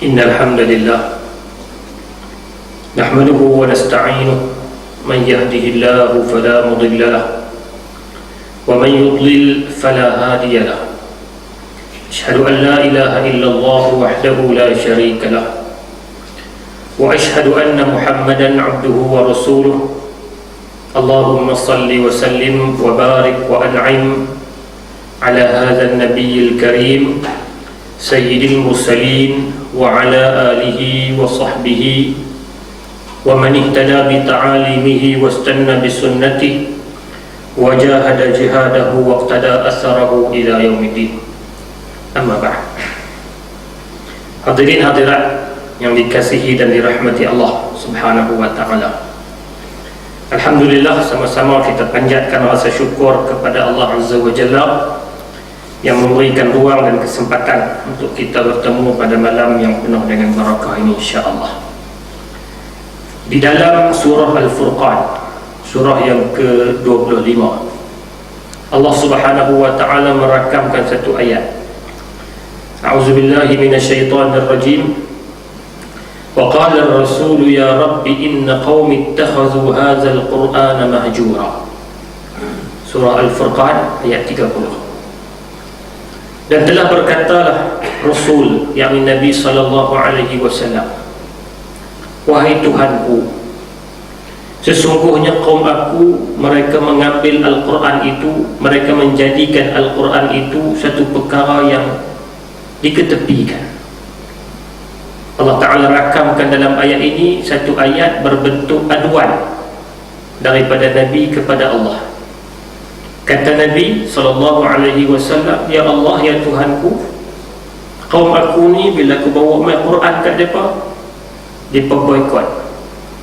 إن الحمد لله نحمده ونستعينه من يهده الله فلا مضل له ومن يضلل فلا هادي له أشهد أن لا إله إلا الله وحده لا شريك له وأشهد أن محمدا عبده ورسوله اللهم صل وسلم وبارك وأنعم على هذا النبي الكريم سيد المرسلين وعلى آله وصحبه ومن اهتدى بتعاليمه واستنى بسنته وجاهد جهاده واقتدى أثره إلى يوم الدين. Amma ba'd. Hadirin hadirat yang dikasihi dan dirahmati Allah Subhanahu wa taala. Alhamdulillah, sama-sama kita panjatkan rasa syukur kepada Allah Azza wa Jalla yang memberikan ruang dan kesempatan untuk kita bertemu pada malam yang penuh dengan barakah ini, insya-Allah. Di dalam surah Al-Furqan, surah yang ke-25, Allah Subhanahu wa taala merakamkan satu ayat. A'udzubillahi minasyaitonir rajim. Wa qala ar-rasul ya rabbi inna qaumi ittakhadhu hadzal qur'ana mahjura. Surah Al-Furqan ayat 30. Dan telah berkatalah Rasul, yakni Nabi sallallahu alaihi wasallam, wahai Tuhanku, sesungguhnya kaum aku, mereka mengambil Al-Quran itu, mereka menjadikan Al-Quran itu satu perkara yang diketepikan. Allah Ta'ala rakamkan dalam ayat ini satu ayat berbentuk aduan daripada Nabi kepada Allah. Kata Nabi sallallahu alaihi wasallam, ya Allah, ya Tuhanku, kaum aku ni bila aku bawa mai Quran kat depa, depa boikot,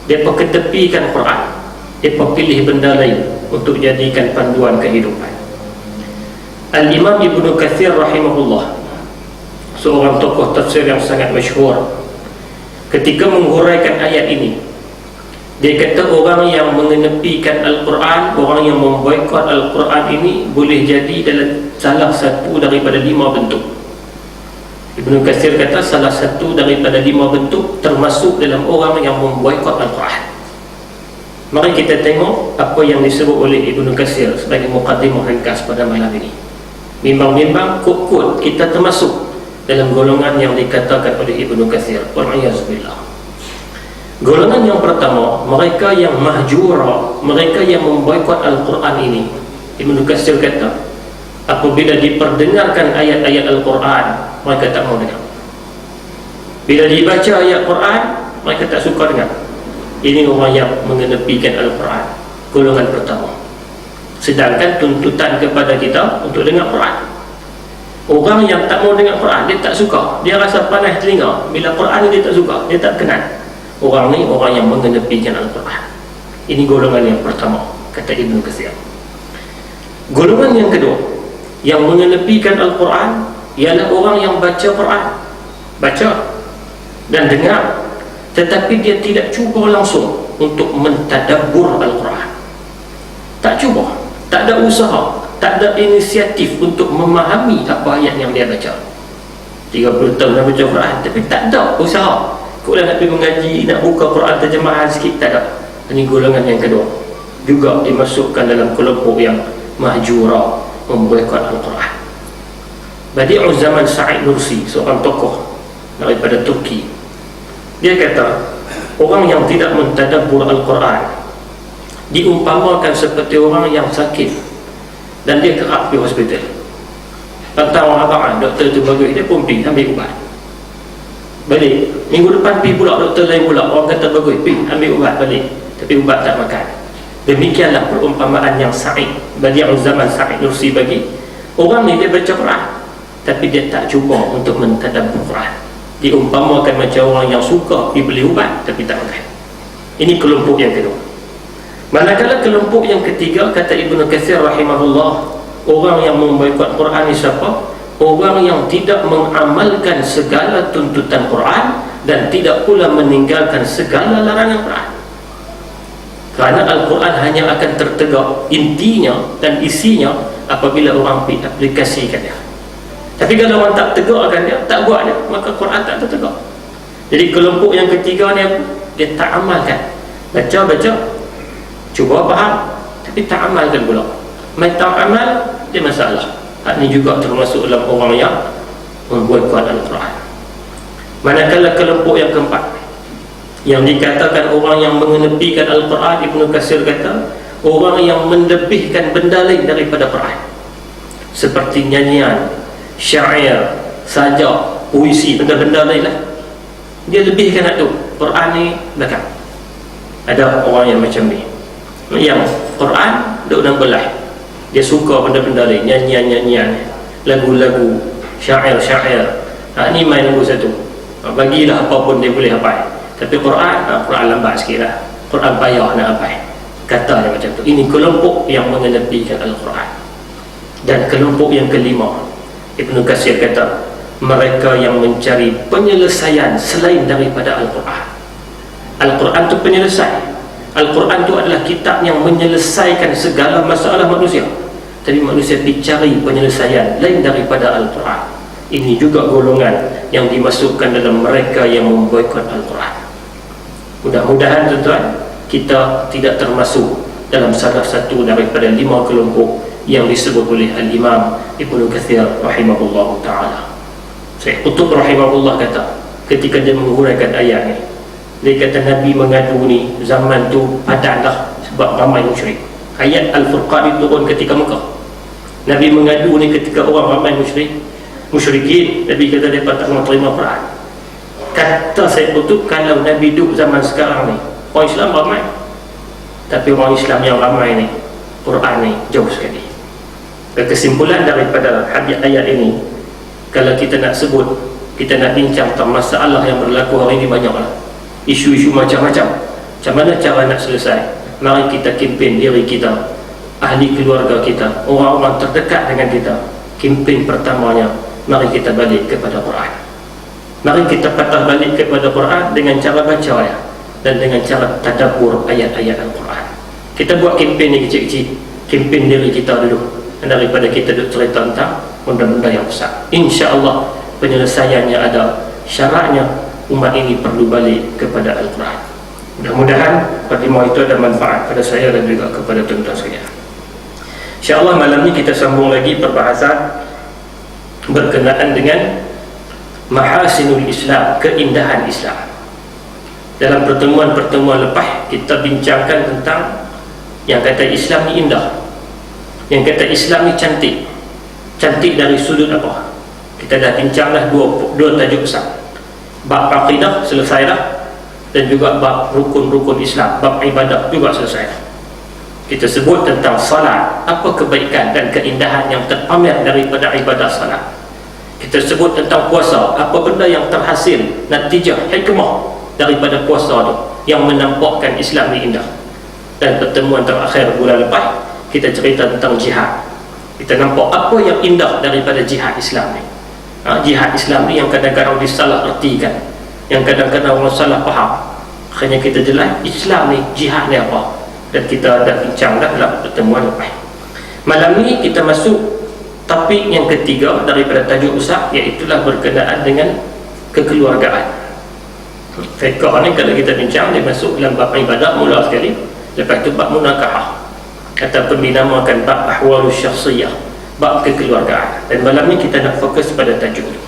depa ketepikan Quran, depa pilih benda lain untuk jadikan panduan kehidupan. Al-Imam Ibnu Katsir rahimahullah, seorang tokoh tafsir yang sangat masyhur, ketika menghuraikan ayat ini, dia kata orang yang mengenepikan Al-Quran, orang yang memboikot Al-Quran ini boleh jadi dalam salah satu daripada 5 bentuk. Ibnu Katsir kata salah satu daripada 5 bentuk termasuk dalam orang yang memboikot Al-Quran. Mari kita tengok apa yang disebut oleh Ibnu Katsir sebagai muqaddimah ringkas pada malam ini. Bimbang-bimbang kod-kod kita termasuk dalam golongan yang dikatakan oleh Ibnu Katsir. Wal'iyazbillah. Golongan yang pertama, mereka yang mahjura, mereka yang memboikot Al-Quran ini. Ibnu Katsir kata, apabila diperdengarkan ayat-ayat Al-Quran, mereka tak mau dengar. Bila dibaca ayat Quran, mereka tak suka dengar. Ini orang yang mengenepikan Al-Quran, golongan pertama. Sedangkan tuntutan kepada kita untuk dengar Quran. Orang yang tak mau dengar Quran, dia tak suka, dia rasa panas telinga. Bila Quran dia tak suka, dia tak kenal. Orang ni orang yang mengenepikan Al-Quran. Ini golongan yang pertama, kata Ibnu Katsir. Golongan yang kedua, yang mengenepikan Al-Quran, ialah orang yang baca Quran, baca dan dengar, tetapi dia tidak cuba langsung untuk mentadabbur Al-Quran. Tak cuba, tak ada usaha, tak ada inisiatif untuk memahami apa ayat yang dia baca. 30 tahun dah baca Quran, tapi tak ada usaha. Kau nak pergi mengaji, nak buka Quran terjemahan sikit, tak ada. Ini golongan yang kedua, juga dimasukkan dalam kelompok yang mahjura, memboikot Al-Quran. Badi'uz Zaman Sa'id Nursi, seorang tokoh daripada Turki, dia kata orang yang tidak mentadabbur Al-Quran diumpamakan seperti orang yang sakit dan dia kerap pergi hospital. Datang orang abang, doktor tu bagus, dia pun pergi ambil ubat, balik. Minggu depan pergi pula doktor lain pula, orang kata bagus, pergi ambil ubat balik, tapi ubat tak makan. Demikianlah perumpamaan yang Sa'id, Badi'uz Zaman Sa'id Nursi bagi orang ni. Dia baca Quran, tapi dia tak cuba untuk mentadabbur Quran. Diumpamakan macam orang yang suka pergi beli ubat tapi tak makan. Ini kelompok yang kedua. Manakala kelompok yang ketiga, kata Ibnu Katsir rahimahullah, orang yang memboikot Quran ni siapa? Orang yang tidak mengamalkan segala tuntutan Quran dan tidak pula meninggalkan segala larangan Quran. Kerana Al-Quran hanya akan tertegak intinya dan isinya apabila orang aplikasikan dia. Tapi kalau orang tak tegakkan dia, tak buat dia, maka Quran tak tertegak. Jadi kelompok yang ketiga ni apa? Dia tak amalkan. Baca, cuba faham, tapi tak amalkan pula. Mai tak amal, dia masalah. Ini juga termasuk dalam orang yang memboikot Al-Quran. Manakala kelompok yang keempat, yang dikatakan orang yang mengenepikan Al-Quran, Ibnu Katsir kata orang yang melebihkan benda lain daripada Quran, seperti nyanyian, syair, sajak, puisi, benda-benda lain lah. Dia lebihkan itu. Quran ni belakang. Ada orang yang macam ni, yang Quran duduk dalam belah, dia suka benda-benda lain, nyanyian, lagu-lagu, syair. Ni main nombor satu. Bagilah apa pun dia boleh hafal. Tapi Quran lambat sikit lah. Quran payah nak hafal. Kata dia macam tu. Ini kelompok yang mengenepikan Al-Quran. Dan kelompok yang kelima, Ibnu Katsir kata mereka yang mencari penyelesaian selain daripada Al-Quran. Al-Quran tu penyelesai. Al-Quran tu adalah kitab yang menyelesaikan segala masalah manusia. Tapi manusia dicari penyelesaian lain daripada Al-Quran. Ini juga golongan yang dimasukkan dalam mereka yang memboikot Al-Quran. Mudah-mudahan tuan-tuan, kita tidak termasuk dalam salah satu daripada 5 kelompok yang disebut oleh Al-Imam Ibnu Katsir rahimahullah ta'ala. Syekh Qutb rahimahullah kata ketika dia menguraikan ayat ni, dia kata Nabi mengadu ni zaman tu padan dah sebab ramai musyrik. Ayat Al-Furqan diturun ketika Mekah. Nabi mengadu ni ketika orang ramai musyrikin. Nabi kata mereka tak nak terima Quran. Kata Syekh Qutb, kalau Nabi duduk zaman sekarang ni, orang Islam ramai, tapi orang Islam yang ramai ni, Quran ni jauh sekali. Kesimpulan daripada ayat ini, kalau kita nak sebut, kita nak bincang tentang masalah yang berlaku hari ini, banyaklah isu-isu macam-macam. Macam mana cara nak selesai? Mari kita kempen diri kita, ahli keluarga kita, orang-orang terdekat dengan kita. Kempen pertamanya, mari kita balik kepada Quran. Mari kita patah balik kepada Quran dengan cara baca ya, dan dengan cara tadabbur ayat-ayat Al-Quran. Kita buat kempen ni kecil-kecil, kempen diri kita dulu, daripada kita duduk cerita tentang benda-benda yang besar. InsyaAllah penyelesaiannya ada. Syaratnya umat ini perlu balik kepada Al-Quran. Mudah-mudahan pertemuan itu ada manfaat pada saya dan juga kepada tuan-tuan sekalian. InsyaAllah malam ni kita sambung lagi perbahasan berkenaan dengan mahasinul Islam, keindahan Islam. Dalam pertemuan-pertemuan lepas kita bincangkan tentang yang kata Islam ni indah, yang kata Islam ni cantik. Cantik dari sudut apa? Kita dah bincanglah dua tajuk besar. Bab aqidah selesai dah, dan juga bab rukun-rukun Islam, bab ibadah juga selesai dah. Kita sebut tentang salat, apa kebaikan dan keindahan yang terpamer daripada ibadah salat. Kita sebut tentang puasa, apa benda yang terhasil, natijah, hikmah daripada puasa tu yang menampakkan Islam ni indah. Dan pertemuan terakhir bulan lepas, kita cerita tentang jihad. Kita nampak apa yang indah daripada jihad Islam ni. Jihad Islam ni yang kadang-kadang disalah ertikan, yang kadang-kadang orang salah faham. Hanya kita jelas Islam ni, jihad ni apa, dan kita dah bincang dah dalam pertemuan lepas. Malam ni kita masuk topik yang ketiga daripada tajuk besar, iaitulah berkenaan dengan kekeluargaan. Fiqh ni kalau kita bincang, dia masuk dalam bab ibadah mula sekali, lepas tu bab munakahah, ataupun dinamakan bab ahwalus syakhsiyah, bab kekeluargaan. Dan malam ni kita nak fokus pada tajuk ini,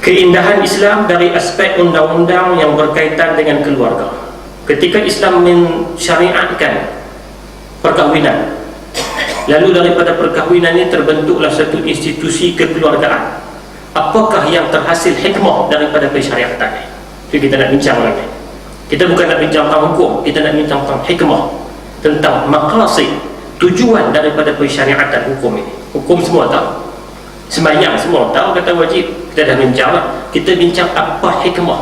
keindahan Islam dari aspek undang-undang yang berkaitan dengan keluarga. Ketika Islam mensyariatkan perkahwinan, lalu daripada perkahwinan ini terbentuklah satu institusi kekeluargaan. Apakah yang terhasil hikmah daripada persyariatan ini? Itu kita nak bincang lagi. Kita bukan nak bincang tentang hukum, kita nak bincang tentang hikmah, tentang maqasid, tujuan daripada persyariatan hukum ini. Hukum semua tahu, sembahyang semua tahu, kata wajib, kita dah bincang lah. Kita bincang apa hikmah,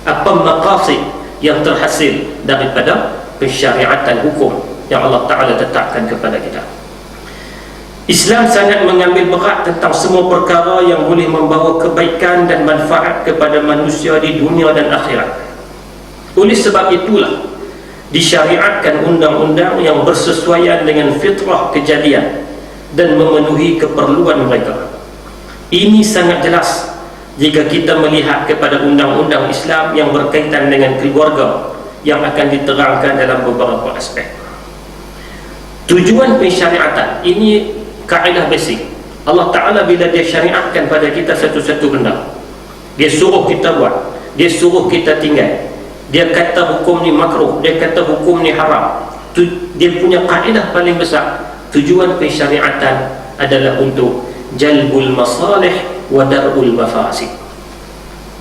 apa maqasid yang terhasil daripada persyariatan hukum yang Allah Ta'ala tetapkan kepada kita. Islam sangat mengambil berat tentang semua perkara yang boleh membawa kebaikan dan manfaat kepada manusia di dunia dan akhirat. Oleh sebab itulah disyariatkan undang-undang yang bersesuaian dengan fitrah kejadian dan memenuhi keperluan mereka. Ini sangat jelas jika kita melihat kepada undang-undang Islam yang berkaitan dengan keluarga yang akan diterangkan dalam beberapa aspek. Tujuan pensyariatan ini kaedah basic. Allah Ta'ala bila dia syariatkan pada kita satu-satu benda, dia suruh kita buat, dia suruh kita tinggal, dia kata hukum ni makruh, dia kata hukum ni haram. Dia punya kaedah paling besar, tujuan pensyariatan adalah untuk jalbul masalih wa dar'ul mafasid.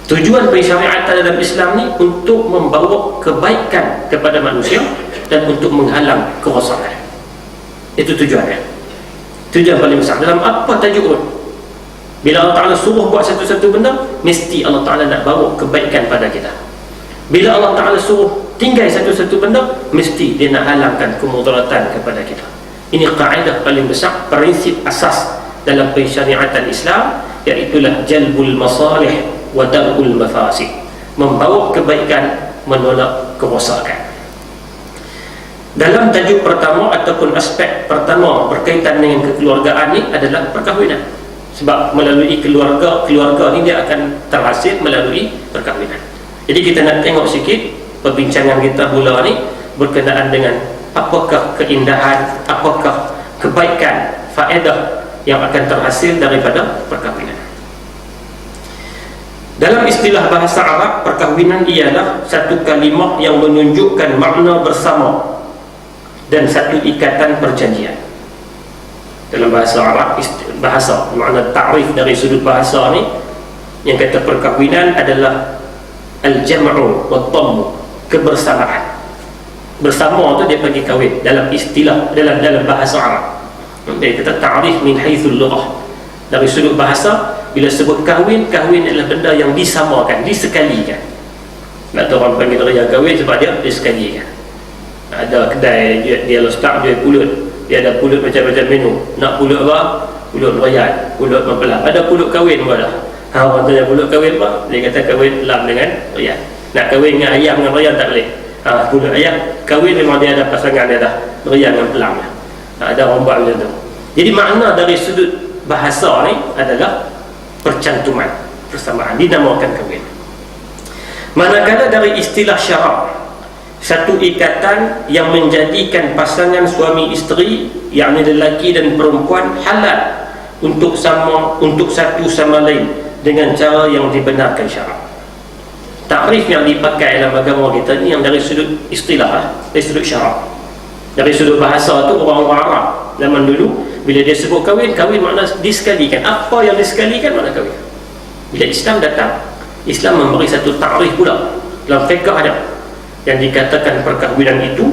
Tujuan pensyariatan dalam Islam ni untuk membawa kebaikan kepada manusia dan untuk menghalang kerosakan. Itu tujuannya. Tujuan paling besar dalam apa tajuk pun. Bila Allah Ta'ala suruh buat satu-satu benda, mesti Allah Ta'ala nak bawa kebaikan pada kita. Bila Allah Ta'ala suruh tinggal satu-satu benda, mesti dia nak halangkan kemudaratan kepada kita. Ini kaedah paling besar, prinsip asas dalam pensyariatan Islam, iaitulah jalbul masalih wa dar'ul mafasid, membawa kebaikan, menolak kerosakan. Dalam tajuk pertama ataupun aspek pertama berkaitan dengan kekeluargaan ni adalah perkahwinan. Sebab melalui keluarga ni dia akan terhasil melalui perkahwinan. Jadi kita nak tengok sikit perbincangan kita mula ni berkenaan dengan apakah keindahan, apakah kebaikan, faedah yang akan terhasil daripada perkahwinan. Dalam istilah bahasa Arab, perkahwinan ialah satu kalimah yang menunjukkan makna bersama dan satu ikatan perjanjian. Dalam bahasa Arab, bahasa makna ta'rif dari sudut bahasa ni, yang kata perkahwinan adalah al-jam'u wa dhammu, kebersamaan. Bersama tu dia panggil kahwin dalam istilah, dalam bahasa Arab. Dia kata ta'rif min haitsul lughah. Dari sudut bahasa, bila sebut kahwin, kahwin adalah benda yang disamakan, disekalikan. Nak tahu orang panggil raya kahwin sebab dia disekalikan. Ada kedai dia letak jual pulut, dia ada pulut macam-macam menu. Nak pulut apa? Pulut raya, pulut mempelah. Ada pulut kahwin pun dah. Orang tanya pulut kahwin apa? Dia kata kahwin lam dengan raya. Nak kahwin dengan ayam dengan raya tak boleh. Pulut ayam kahwin memang dia ada pasangan dia dah, raya dengan pelang. Ada orang buat macam tu. Jadi makna dari sudut bahasa ni adalah percantuman, persamaan, dinamakan kahwin. Manakala dari istilah syarak, satu ikatan yang menjadikan pasangan suami isteri, yakni lelaki dan perempuan, halal untuk satu sama lain dengan cara yang dibenarkan syarak. Takrif yang dipakai dalam agama kita ni yang dari sudut istilah, dari sudut syarak. Dari sudut bahasa tu, orang-orang Arab zaman dulu bila dia sebut kahwin, kahwin makna disekalikan. Apa yang disekalikan makna kahwin. Bila Islam datang, Islam memberi satu takrif pula dalam fiqh ada, yang dikatakan perkahwinan itu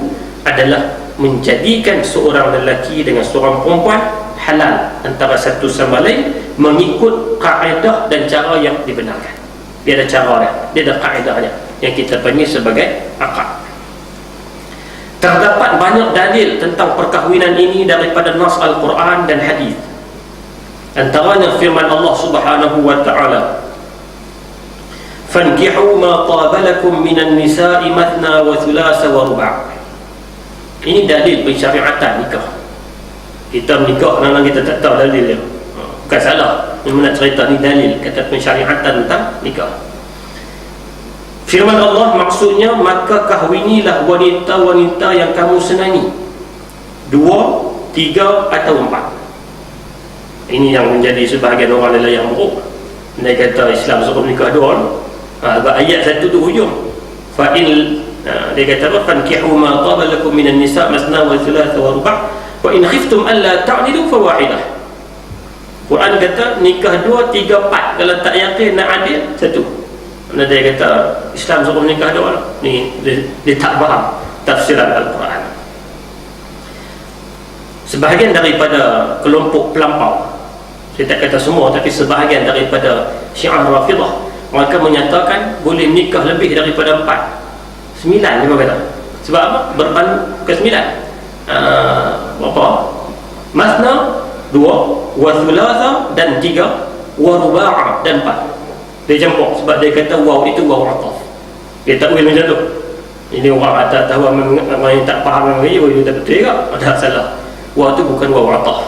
adalah menjadikan seorang lelaki dengan seorang perempuan halal antara satu sama lain mengikut kaedah dan cara yang dibenarkan. Dia ada cara dia ada kaedahnya yang kita panggil sebagai akad. Terdapat banyak dalil tentang perkahwinan ini daripada nas Al-Quran dan hadis. Antaranya firman Allah Subhanahu wa taala, "Fankihu ma taba lakum minan nisa'i mathna wa thulatha wa ruba'." Ini dalil pensyariatan nikah. Kita menikah memang kita tak tahu dalil dia. Bukan salah, yang nak cerita ni dalil kata pensyariatan tentang nikah. Firman Allah maksudnya, maka kahwinilah wanita-wanita yang kamu senangi, 2, 3 atau 4. Ini yang menjadi sebahagian orang adalah yang buruk. Dia kata Islam suruh nikah 2. Ayat 1 tu hujung. Dia kata apa? Fankihu ma taba lakum minan nisa' masna wa thulatha wa ruba' wa in khiftum alla ta'dilu fawahidah. Quran kata nikah 2, 3, 4. Kalau tak yakin nak adil, 1. Mana dia kata Islam suruh nikah 2. Ni dia tak faham tafsiran Al-Quran. Sebahagian daripada kelompok pelampau, saya tak kata semua, tapi sebahagian daripada Syiah Rafidah, mereka menyatakan boleh nikah lebih daripada 4. 9 dia kata. Sebab apa? Bukan 9. Berapa? Masna 2, wa thulatha dan 3, wa ruba' dan 4. Dia campur sebab dia kata waw itu waw ataf. Dia takwil macam tu. Ini orang atas tahu orang yang tak faham lagi, oh dia tak betul ke? Ada salah. Waw itu bukan waw ataf.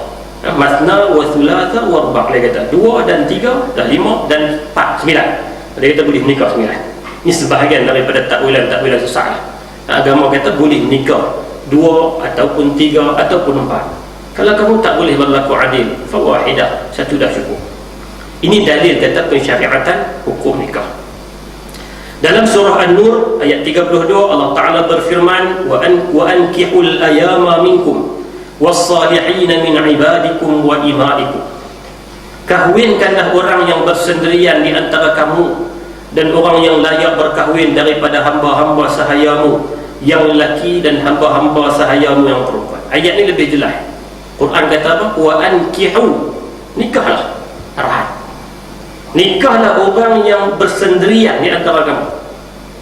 Masna wa thulatha wa ruba'. Dia kata 2 dan 3 dan 5 dan 4 9. Dia kata boleh menikah 9. Ini sebahagian daripada takwilan susah. Agama kata boleh menikah 2 ataupun 3 ataupun 4. Kalau kamu tak boleh berlaku adil, fawahidah, satu dah cukup. Ini dalil kata pensyariatan hukum nikah. Dalam surah An-Nur ayat 32 Allah Ta'ala berfirman, wa ankihul ayama minkum was-salihin min ibadikum wa imaikum. Kahwinkanlah orang yang bersendirian di antara kamu dan orang yang layak berkahwin daripada hamba-hamba sahayamu yang lelaki dan hamba-hamba sahayamu yang perempuan. Ayat ni lebih jelas. Quran kata apa? Wa ankihu, nikahlah. Arahan. Nikahlah orang yang bersendirian di antara kamu.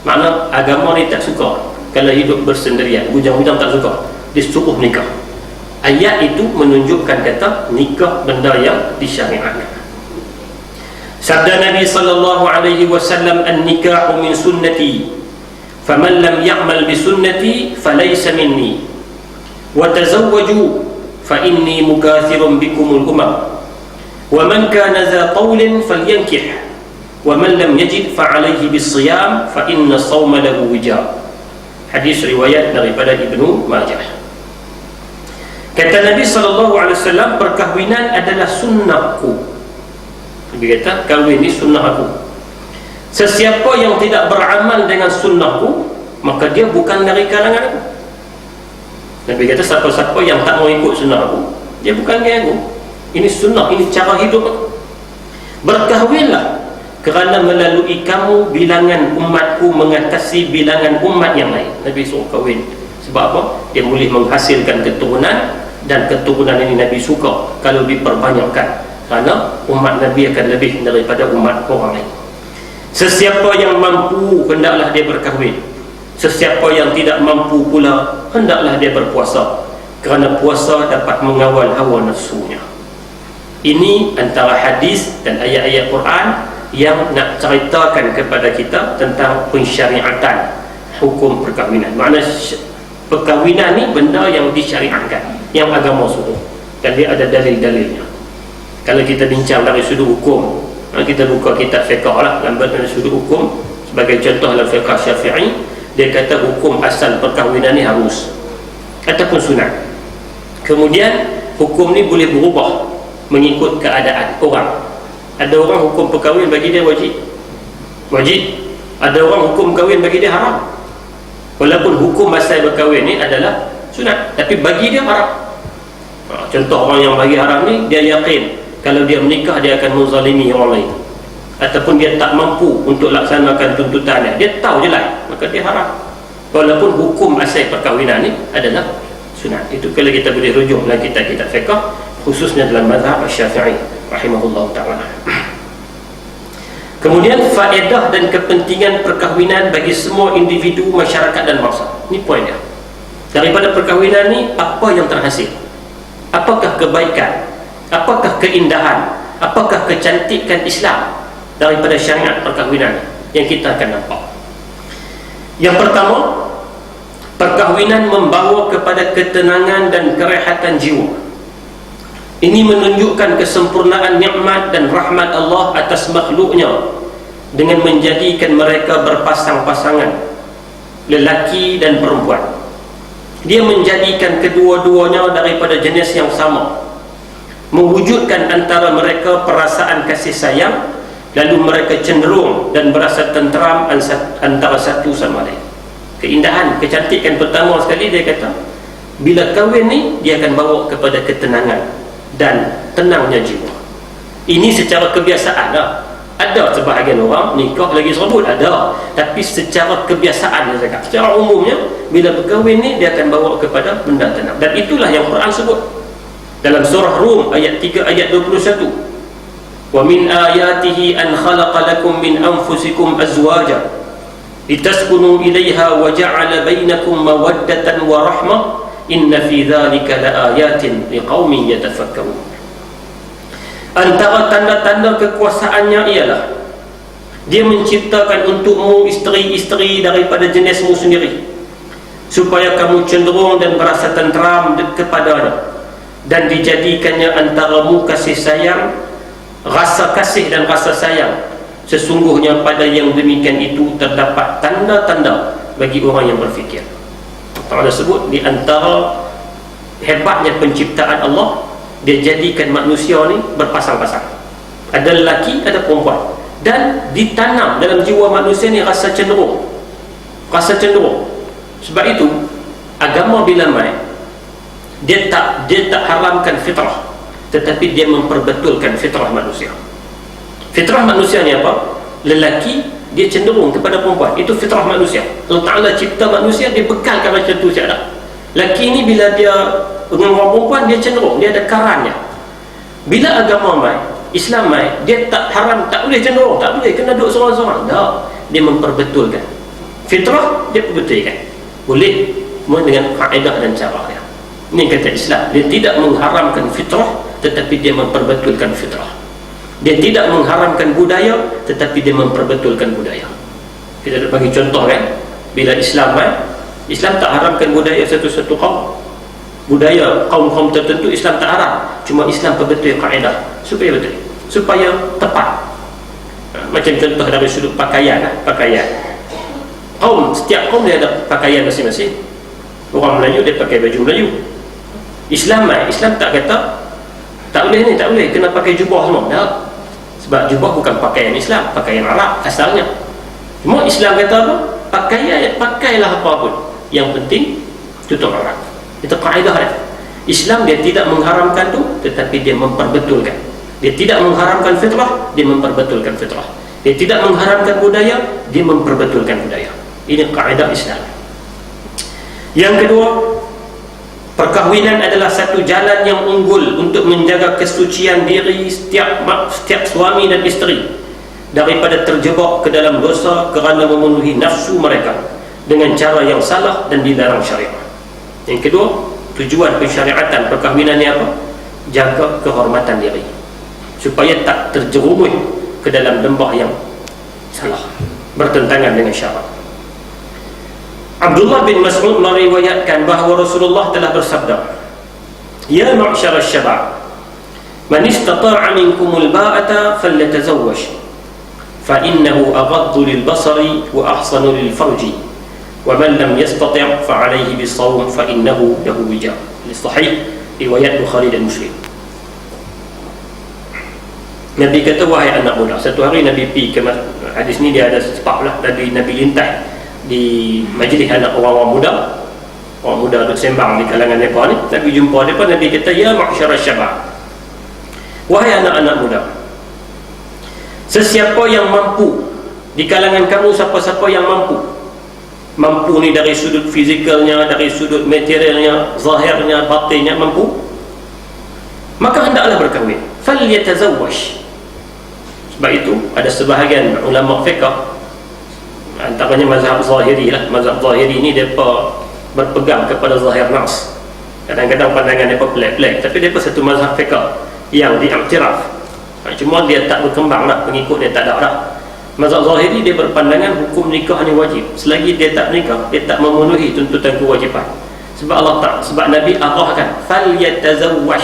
Makna agama ni tak suka kalau hidup bersendirian, bujang-bujang tak suka, dia suruh nikah. Ayat itu menunjukkan kata nikah benda yang disyariatkan. Sabda Nabi sallallahu alaihi wasallam, an-nikahu min sunnati faman lam ya'mal bi sunnati falaysa minni wa tazawwaju fa inni mukathirun bikumul umam wa man kana za qawlin falyankih wa man lam yajid fa alayhi bis-siyam fa inna as-sawma lahu wija. Hadis riwayat daripada Ibnu Majah. Kata Nabi SAW, perkahwinan adalah sunnahku. Dia kata, kahwin ini sunnah aku. Sesiapa yang tidak beramal dengan sunnahku, maka dia bukan dari kalangan aku. Nabi kata, siapa-siapa yang tak mau ikut sunnah aku, dia bukan dengan aku. Ini sunnah, ini cara hidup aku. Berkahwinlah, kerana melalui kamu bilangan umatku mengatasi bilangan umat yang lain. Nabi suruh kahwin. Sebab apa? Dia boleh menghasilkan keturunan, dan keturunan ini Nabi suka kalau diperbanyakkan, kerana umat Nabi akan lebih daripada umat orang lain. Sesiapa yang mampu hendaklah dia berkahwin. Sesiapa yang tidak mampu pula hendaklah dia berpuasa, kerana puasa dapat mengawal hawa nafsunya. Ini antara hadis dan ayat-ayat Quran yang nak ceritakan kepada kita tentang pensyariatan hukum perkahwinan. Maknanya perkahwinan ni benda yang disyariatkan, yang agama suruh, dan dia ada dalil-dalilnya. Kalau kita bincang dari sudut hukum, kita buka kitab fiqh lah, lambat dari sudut hukum. Sebagai contoh dalam fiqh Syafi'i, dia kata hukum asal perkahwinan ni harus ataupun sunat. Kemudian hukum ni boleh berubah mengikut keadaan orang. Ada orang hukum perkahwin bagi dia wajib. Ada orang hukum kahwin bagi dia haram. Walaupun hukum asal berkahwin ni adalah sunat, tapi bagi dia haram. Contoh orang yang bagi haram ni, dia yakin kalau dia menikah dia akan menzalimi orang lain, ataupun dia tak mampu untuk laksanakan tuntutannya, dia tahu je lah, maka dia haram. Walaupun hukum asal perkahwinan ni adalah sunat. Itu kalau kita boleh rujuk dalam kitab-kitab fiqh, khususnya dalam mazhab Syafi'i rahimahullah ta'ala. Kemudian faedah dan kepentingan perkahwinan bagi semua individu, masyarakat dan bangsa. Ini poin dia. Daripada perkahwinan ni, apa yang terhasil? Apakah kebaikan? Apakah keindahan? Apakah kecantikan Islam daripada syariat perkahwinan yang kita akan nampak? Yang pertama, perkahwinan membawa kepada ketenangan dan kerehatan jiwa. Ini menunjukkan kesempurnaan nikmat dan rahmat Allah atas makhluknya dengan menjadikan mereka berpasang-pasangan, lelaki dan perempuan. Dia menjadikan kedua-duanya daripada jenis yang sama, mewujudkan antara mereka perasaan kasih sayang, lalu mereka cenderung dan berasa tenteram antara satu sama lain. Keindahan, kecantikan pertama sekali dia kata, bila kahwin ni dia akan bawa kepada ketenangan dan tenangnya jiwa. Ini secara kebiasaan lah. Ada sebahagian orang nikah lagi serabut, ada. Tapi secara kebiasaan dia cakap, secara umumnya bila berkahwin ni dia akan bawa kepada benda tenang. Dan itulah yang Quran sebut dalam surah Rum ayat 3 ayat 21. Wa min ayatihi an khalaqa lakum min anfusikum azwaja litaskunu ilaiha wa ja'ala bainakum mawaddatan wa rahmah inna fi dhalika laayatin liqaumin yatafakkarun. Antara tanda-tanda kekuasaannya ialah dia menciptakan untukmu isteri-isteri daripada jenismu sendiri, supaya kamu cenderung dan berasa tenteram kepadanya, dan dijadikannya antaramu kasih sayang, rasa kasih dan rasa sayang Sesungguhnya pada yang demikian itu terdapat tanda-tanda bagi orang yang berfikir. Allah sebut di antara hebatnya penciptaan Allah, dia jadikan manusia ni berpasang-pasang. Ada lelaki, ada perempuan, dan ditanam dalam jiwa manusia ni rasa cenderung. Sebab itu agama bila mai, dia tak haramkan fitrah, tetapi dia memperbetulkan fitrah manusia. Fitrah manusia ni apa? Lelaki dia cenderung kepada perempuan, itu fitrah manusia. Allah Ta'ala cipta manusia, dia bekalkan macam tu saja. Lelaki ni bila dia dengan orang perempuan, dia cenderung, dia ada karannya. Bila agama mai, Islam mai, dia tak haram, tak boleh cenderung, tak boleh kena duduk seorang-seorang. Tak, dia memperbetulkan fitrah, dia perbetulkan. Boleh dengan kaedah dan cara dia. Ini kata Islam, dia tidak mengharamkan fitrah, tetapi dia memperbetulkan fitrah. Dia tidak mengharamkan budaya, tetapi dia memperbetulkan budaya. Kita ada bagi contoh kan, bila Islam Islam tak haramkan budaya satu-satu kaum. Budaya kaum-kaum tertentu Islam tak haram, cuma Islam perbetul kaedah supaya betul, supaya tepat. Macam contoh dari sudut pakaian. Setiap kaum dia ada pakaian masing-masing. Orang Melayu dia pakai baju Melayu. Islam tak kata tak boleh kena pakai jubah semua. Tak. Sebab jubah bukan pakaian Islam, pakaian Arab asalnya. Cuma Islam kata apa? Pakailah apa pun, yang penting tutup aurat. Itu kaedah dia. Islam dia tidak mengharamkan tu, tetapi dia memperbetulkan. Dia tidak mengharamkan fitrah, dia memperbetulkan fitrah. Dia tidak mengharamkan budaya, dia memperbetulkan budaya. Ini kaedah Islam. Yang kedua, perkahwinan adalah satu jalan yang unggul untuk menjaga kesucian diri setiap suami dan isteri daripada terjebak ke dalam dosa kerana memenuhi nafsu mereka dengan cara yang salah dan dilarang syariat. Yang kedua, tujuan pensyariatan perkahwinan ni apa? Jaga kehormatan diri supaya tak terjerumus ke dalam lembah yang salah, bertentangan dengan syarak. Abdullah bin Mas'ud meriwayatkan bahawa Rasulullah telah bersabda, "Ya ma'syar asy-syabab, man istata'a minkumul ba'ata falyatazawwaj, fa innahu aghaddu lil-basari wa ahsanu lil-farji, wa man lam yastati' fa 'alayhi bis-shawm fa innahu lahu wija." Ini sahih, riwayat Bukhari dan Muslim. Nabi kata, wahai anak muda, satu hari Nabi pergi ke hadis ni dia ada sebab lah, Nabi lintas di majlis anak orang muda duk sembang di kalangan mereka ni. Nabi jumpa mereka, Nabi kata, ya ma'syar asy-syabab, wahai anak-anak muda, sesiapa yang mampu di kalangan kamu, siapa-siapa yang mampu ni dari sudut fizikalnya, dari sudut materialnya, zahirnya, batinnya, mampu, maka hendaklah berkahwin. Falyatazawwaj. Sebab itu ada sebahagian ulama fiqh, antaranya mazhab zahiri lah. Mazhab zahiri ni mereka berpegang kepada zahir nas. Kadang-kadang pandangan mereka pelik-pelik, tapi mereka satu mazhab fiqh yang diiktiraf. Cuma dia tak berkembang lah, pengikut dia tak ada dah. Mazhab zahiri dia berpandangan hukum nikah ni wajib. Selagi dia tak nikah, dia tak memenuhi tuntutan kewajipan. Sebab sebab Nabi arahkan, falyatazawwaj,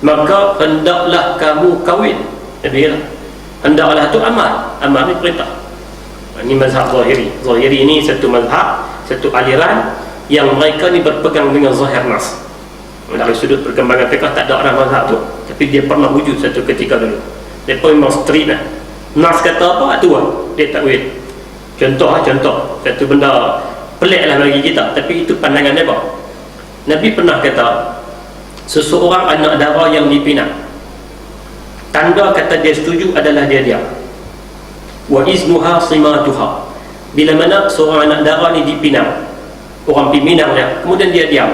maka hendaklah kamu kahwin. Nabi kata, hendaklah tu amal ni perintah. Ini mazhab Zahiri ni satu mazhab, satu aliran yang mereka ni berpegang dengan zahir nas. Dari sudut perkembangan fiqh tak ada orang mazhab tu, tapi dia pernah wujud satu ketika dulu. Mereka memang strict lah. Nas kata apa, tu lah dia tak boleh. Contoh satu benda pelik lah bagi kita, tapi itu pandangan mereka. Nabi pernah kata, seseorang anak dara yang dipinang, tanda kata dia setuju adalah dia diam. Wa iznuha simatuha, bila mana seorang anak dara ni dipinang, orang piminang dia, kemudian dia diam,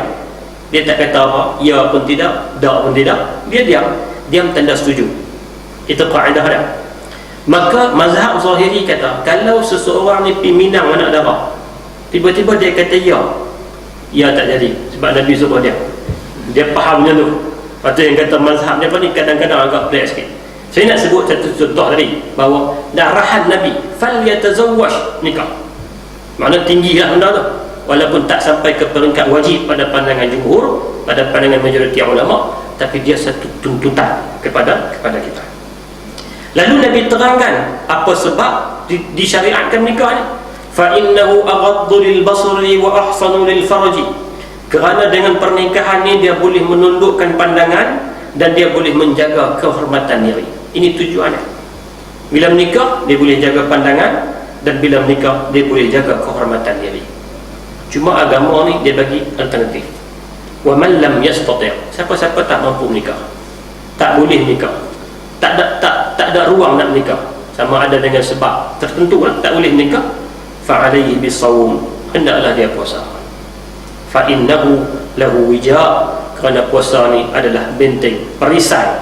dia tak kata apa, ya pun tidak, dak pun tidak, dia diam tanda setuju. Itu kaedah dia. Maka mazhab Zahiri kata, kalau seseorang ni piminang anak dara, tiba-tiba dia kata ya tak jadi, sebab Nabi suruh dia fahamnya tu. Lepas tu yang kata mazhab dia ni kadang-kadang agak pelik sikit. Saya nak sebut satu contoh tadi, bahawa arahan Nabi, falyatazawwaj, nikah, makna tinggi lah benda tu, walaupun tak sampai ke peringkat wajib pada pandangan jumhur, pada pandangan majoriti ulama, tapi dia satu tuntutan kepada kita. Lalu Nabi terangkan apa sebab disyariatkan nikah ni. Fa innahu aghaddu lil basari wa ahsanu lil farji. Kerana dengan pernikahan ni dia boleh menundukkan pandangan dan dia boleh menjaga kehormatan diri. Ini tujuannya. Bila menikah dia boleh jaga pandangan, dan bila menikah dia boleh jaga kehormatan diri. Cuma agama ni dia bagi alternatif. Wa man lam yastati', siapa-siapa tak mampu menikah, tak boleh nikah, tak ada ruang nak menikah, sama ada dengan sebab tertentu lah, tak boleh menikah, fa alayhi bisawm, hendaklah dia puasa. Fa innahu lahu wija', kerana puasa ni adalah benteng, perisai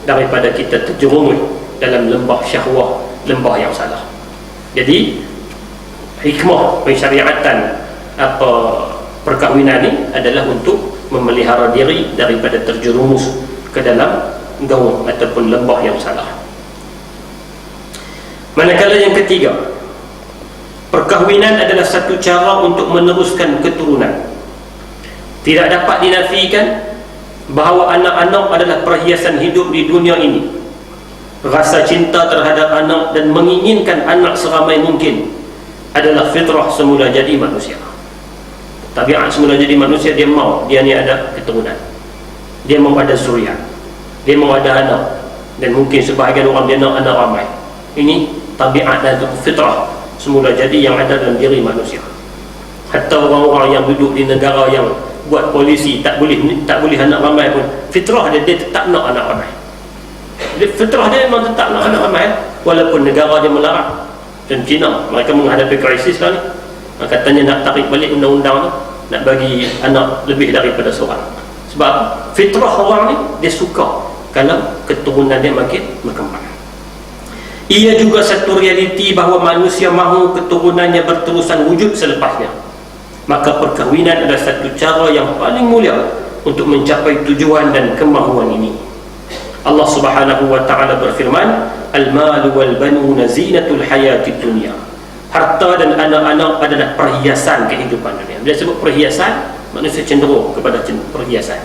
daripada kita terjerumus dalam lembah syahwah, lembah yang salah. Jadi hikmah pensyariatan perkahwinan ni adalah untuk memelihara diri daripada terjerumus ke dalam gaung ataupun lembah yang salah. Manakala yang ketiga, perkahwinan adalah satu cara untuk meneruskan keturunan. Tidak dapat dinafikan bahawa anak-anak adalah perhiasan hidup di dunia ini. Rasa cinta terhadap anak dan menginginkan anak seramai mungkin adalah fitrah semula jadi manusia. Tabiat semula jadi manusia, dia mau dia ni ada keturunan, dia mau ada zuriat, dia mau ada anak, dan mungkin sebahagian orang dia nak anak ramai. Ini tabiat dan fitrah semula jadi yang ada dalam diri manusia. Hatta orang-orang yang duduk di negara yang buat polisi tak boleh anak ramai pun, fitrah dia tetap nak anak ramai. Fitrah dia memang tetap nak anak ramai, walaupun negara dia melarang. Dan China, mereka menghadapi krisis lah ni, katanya nak tarik balik undang-undang tu, nak bagi anak lebih daripada seorang. Sebab fitrah orang ni dia suka kalau keturunan dia makin berkembang. Ia juga satu realiti bahawa manusia mahu keturunannya berterusan wujud selepasnya. Maka perkahwinan adalah satu cara yang paling mulia untuk mencapai tujuan dan kemahuan ini. Allah Subhanahu wa taala berfirman, al-malu wal banuna zinatul hayatid dunya. Harta dan anak-anak adalah perhiasan kehidupan dunia. Bila sebut perhiasan, manusia cenderung kepada perhiasan.